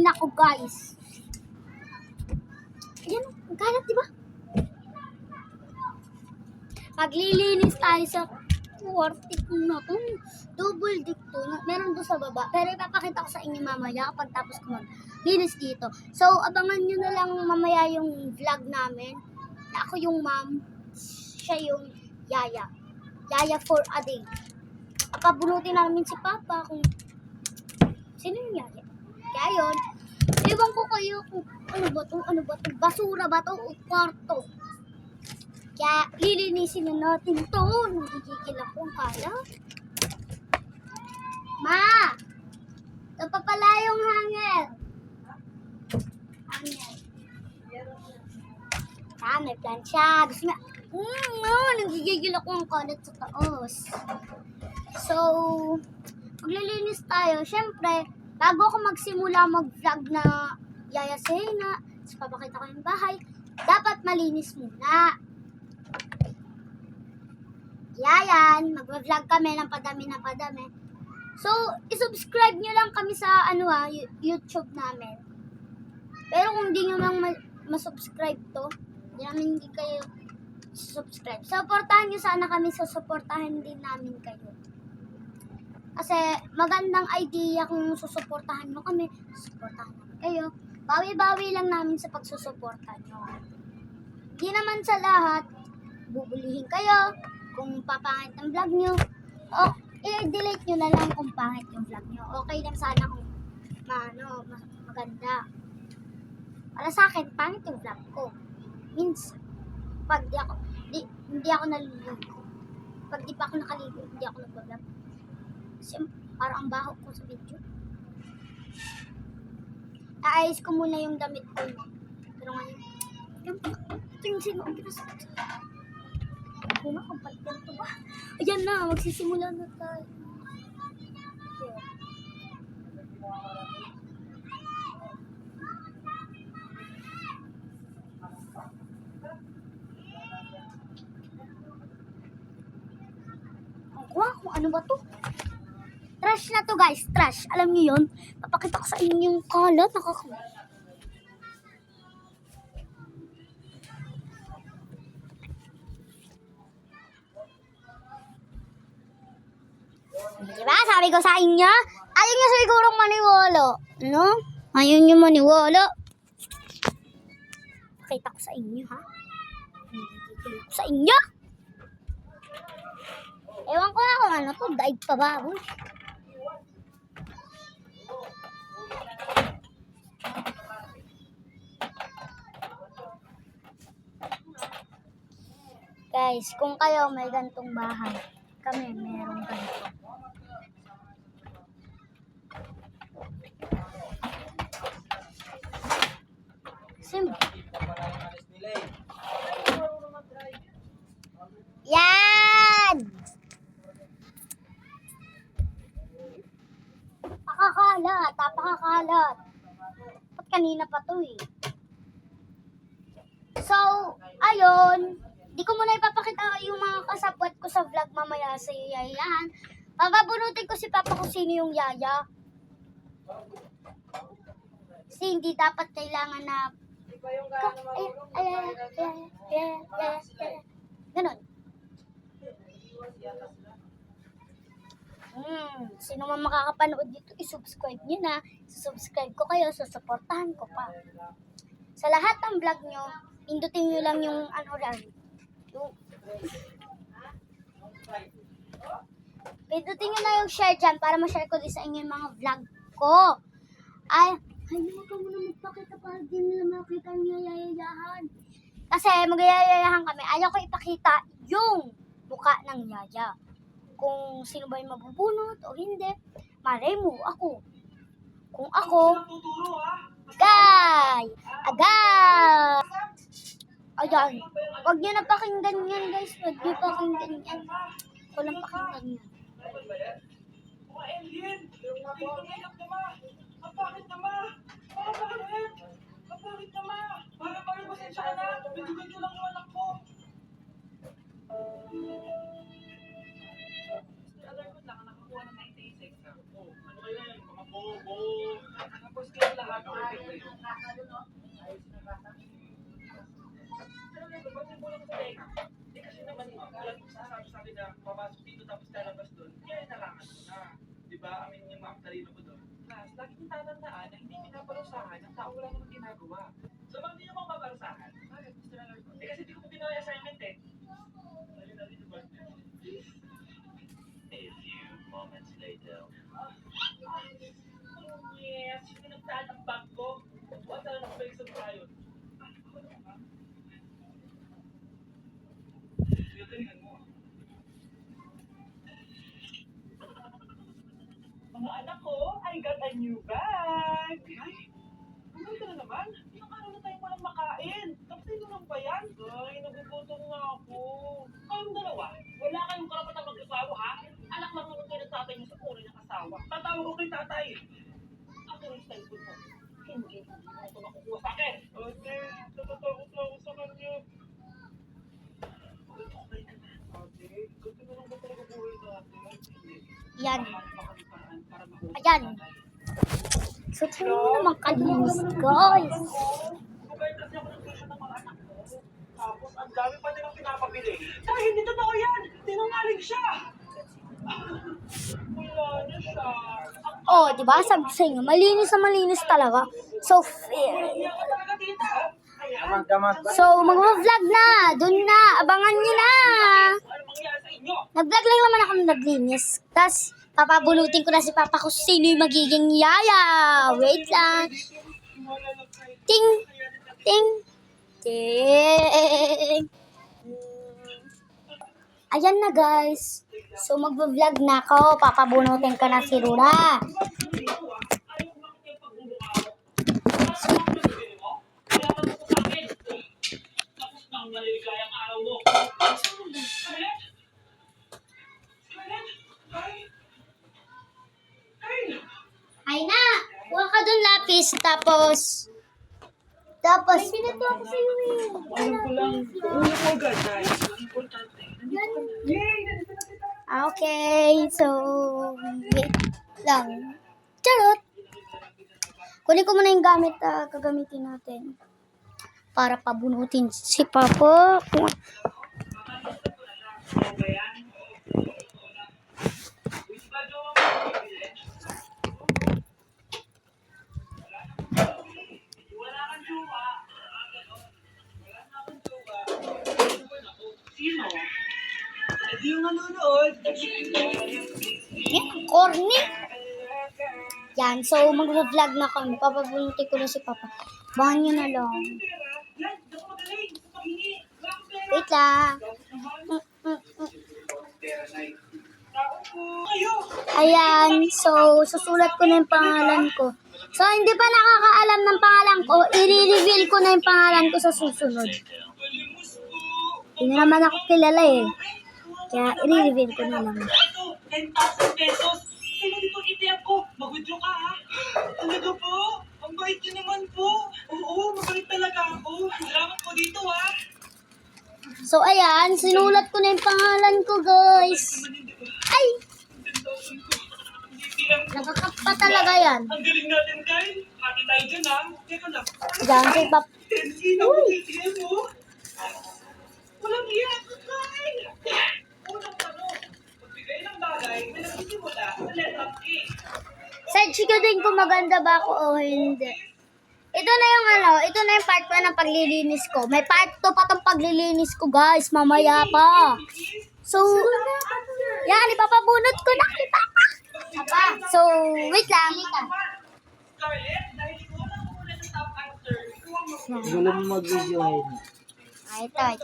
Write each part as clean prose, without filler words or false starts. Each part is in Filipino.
Kumain ako, guys. Ayan, ang kalat, diba? Maglilinis tayo sa fourth na to. Double dick to. Meron doon sa baba. Pero ipapakita ko sa inyo mamaya kapag tapos ko maglinis dito. So, abangan nyo na lang mamaya yung vlog namin. Na ako yung mom. Siya yung yaya. Yaya for a day. Papabunutin namin si Papa kung sino yung yaya. Kaya yun, ewan ko kayo kung ano ba to, basura ba to o kwarto. Kaya lilinisin na natin to. Nagigigil ako ang kala. Ma! Ito pa pala yung hanger. Hanger. May plancha. Gusto niya. Nagigigil ako ang kalat sa taos. So, maglilinis tayo. Siyempre, bago ako magsimula mag-vlog na yayasahin na, so papakita ko yung bahay, dapat malinis muna. Yan, mag-vlog kami ng padami na padami. So, isubscribe nyo lang kami sa YouTube namin. Pero kung hindi nyo lang masubscribe to, hindi kayo subscribe. Supportahan nyo sana kami, susuportahan din namin kayo. Kasi magandang idea kung susuportahan mo kami, susuportahan namin kayo. Bawi-bawi lang namin sa pagsusuporta nyo. Hindi naman sa lahat, bubulihin kayo kung papangit ang vlog nyo. O, i-delete nyo na lang kung pangit yung vlog nyo. Okay lang sana kung maganda. Para sa akin, pangit yung vlog ko. Means, pag hindi ako naliligo. Pag di pa ako nakaligo, hindi ako nagbablog. Kasi parang ang baho ko sa video. Naayos ko muna yung damit ko. Pero ngayon, ito yung sino ang pinasakot. Ano na, kampalitan ito ba? Ayan na, magsisimula na tayo. Kung ano ba to? Trash na to, guys. Trash. Alam niyo yun? Papakita ko sa inyo yung kalat. Diba? Sabi ko sa inyo, ayaw nyo sigurong maniwala. No? Ayaw nyo maniwala. Pakita ko sa inyo, ha? Sa inyo? Ewan ko na kung ano to. Daig pa ba? Guys, kung kayo may gantong bahay, kami merong ganito. Yan! Napakakalat. Ba't kanina pa to eh. So, ayun. Di ko muna ipapakita yung mga kasabwat ko sa vlog mamaya sa yayahan. Papabunutin ko si Papa kung sino yung yaya. Kasi hindi dapat kailangan na ganon. Sino man makakapanood dito, isubscribe nyo na. Subscribe ko kayo, susuportahan ko pa. Sa lahat ng vlog nyo, pindutin nyo lang yung pindutin nyo na yung share dyan para ma-share ko din sa inyo yung mga vlog ko. Ay, huwag ka muna magpakita para din nila makita ang yayayahan. Kasi magyayayahan kami. Ayaw ko ipakita yung mukha ng yaya. Kung sino ba yung mabubunot o hindi. Malay mo, ako. Kung ako, agay! Ayan. Huwag nyo na pakinggan yan, guys. Huwag nyo pakinggan yan. Walang pakinggan yan. Bakit naman? Bakit pasensya ka na? Bigyan nyo lang yung anak ko. Alam ko lang, nakakuha ng 96. Ano kaya yan? Mga bobo. Tapos kayo lahat. Ba't yung bulang sa teka? Kasi naman, walang sasabi sa akin na papasok dito tapos lalabas doon. Kaya nalangan ko na. Di ba? Amin yung mga talino ko doon. Plus, lagi kong tatandaan na hindi pinaparusahan ang tao wala namang ginagawa. So, bakit hindi naman paparusahan? Bakit? Gusto na lang ko. Kasi di ko pa ginawa yung assignment eh. A few moments later. Yes, yung nagtaan ng bag ko. Wala na nakabalik sa tayo. Galingan mo. Mga anak ko, I got a new bag. Ay, ano ka na naman? Ilang araw na tayong walang makain. Tapos sino lang ba yan? Ay, nagugutom nga ako. Kayong dalawa, wala kayong karapatang mag-asawa, ha? Anak lang naman kayo ng tatay niyo sa uri ng asawa. Tatawag ko kay tatay. Ako yung cellphone mo. Hindi mo ito makukuha sa akin. Ate, natatakot na ako sa kanya. Ate, gusto mo lang ba talaga buhay natin? Yan. Ayan. So, tingnan mo naman kalinis, guys. Kumain kasi ako ng tuition ng mga anak ko. Tapos, ang dami pa nilang pinapabili. Dahil hindi totoo yan! Tinungaling siya! Wala na siya. Oh, di ba? Sabi ko sa inyo, malinis na malinis talaga. So, fair. Hindi ako talaga dito. So, mag-vlog na. Doon na. Abangan nyo na. Ano mangyayari sa inyo? Nag-vlog lang naman ako naglinis. Tapos, papabunutin ko na si Papa kung sino yung magiging yaya. Wait lang. Ting! Ting! Ting! Ayan na, guys. So, mag-vlog na ako. Papabunutin ko na si Rura. Tapos na ang naliligayang araw mo. Scarlett? Scarlett? Kyle? Ay na! Kuha ka dun lapis. Tapos, may pinato ako sa iyo eh. Alam ko lang. Ulo ko agad dahil importante. Yay! Nandito na kita. Okay, so, wait lang. Charot! Kunin ko muna yung gamit na gagamitin natin. Para pabunutin si Papa. Sino? Hindi yung nanonood. Yan, corny. Yan, so mag-vlog na kami. Papabunutin ko na si Papa. Bahan nyo na lang. Yan, ako magaling. Sa paghingi. Wala akong pera. Wait lang. Tao ko. Kayo. Ayan, so susulat ko na yung pangalan ko. So hindi pa nakakaalam ng pangalan ko, i-reveal ko na yung pangalan ko sa susunod. Galimos po. Hindi naman ako kilala eh. Kaya i-reveal ko na lang. Ito, 10,000 pesos. Sino dito itiyak ko? Mag-withdraw ka, ha? Talaga po? Ang bait niyo naman po. Oo, mabait talaga ako. Salamat po dito, ha? So ayan, sinulat ko na yung pangalan ko, guys. Ay, 10,000 ko. Hindi tiyang. nakakapa talaga yan. Ang galing natin, Kyle. Happy tayo dyan, ha? Teka lang. Ayan, si Papa. 10K na mo, ATM mo. Walang iya, Kyle. Unang tanong, pagbigay ng bagay na nagsisimula sa letrang A. Search ko din kung maganda ba ako o hindi. Ito na yung ito na yung part 1 ng paglilinis ko. May part 2 pa tong paglilinis ko, guys. Mamaya pa. So, yan, ipapabunot ko na kay Papa. So, wait lang. Scarlett, dahil ikaw ang muna ng top answer, ikaw ang Gulo mo mag-video ngayon. Ay, ito.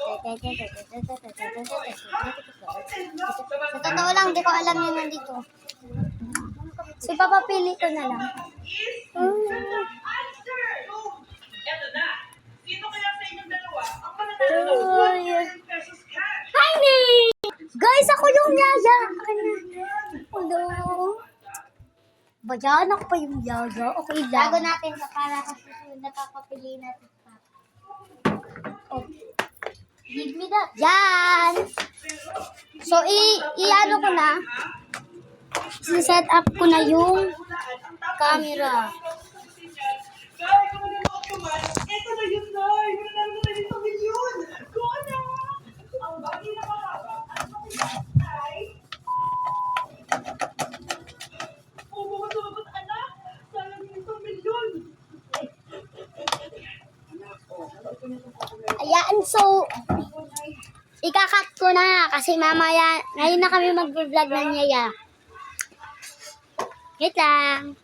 Sa totoo lang, di ko alam yung nandito. So, ipapapili ko na lang. answer. Eto na. Sino kaya sa inyong dalawa ang mananalo ng 1 pesos cash? Hi, Nick! Guys, ako yung yaya. Hello. Bayan ako pa yung yaya. Okay lang. Bago natin sa para kasi napapapili natin. Oh. Give me that. Yan. So, i-ano ko na. Si-set up ko na yung camera. Guys, So, ikakat ko na kasi mamaya, ngayon na kami mag-vlog ng Yaya. Wait lang.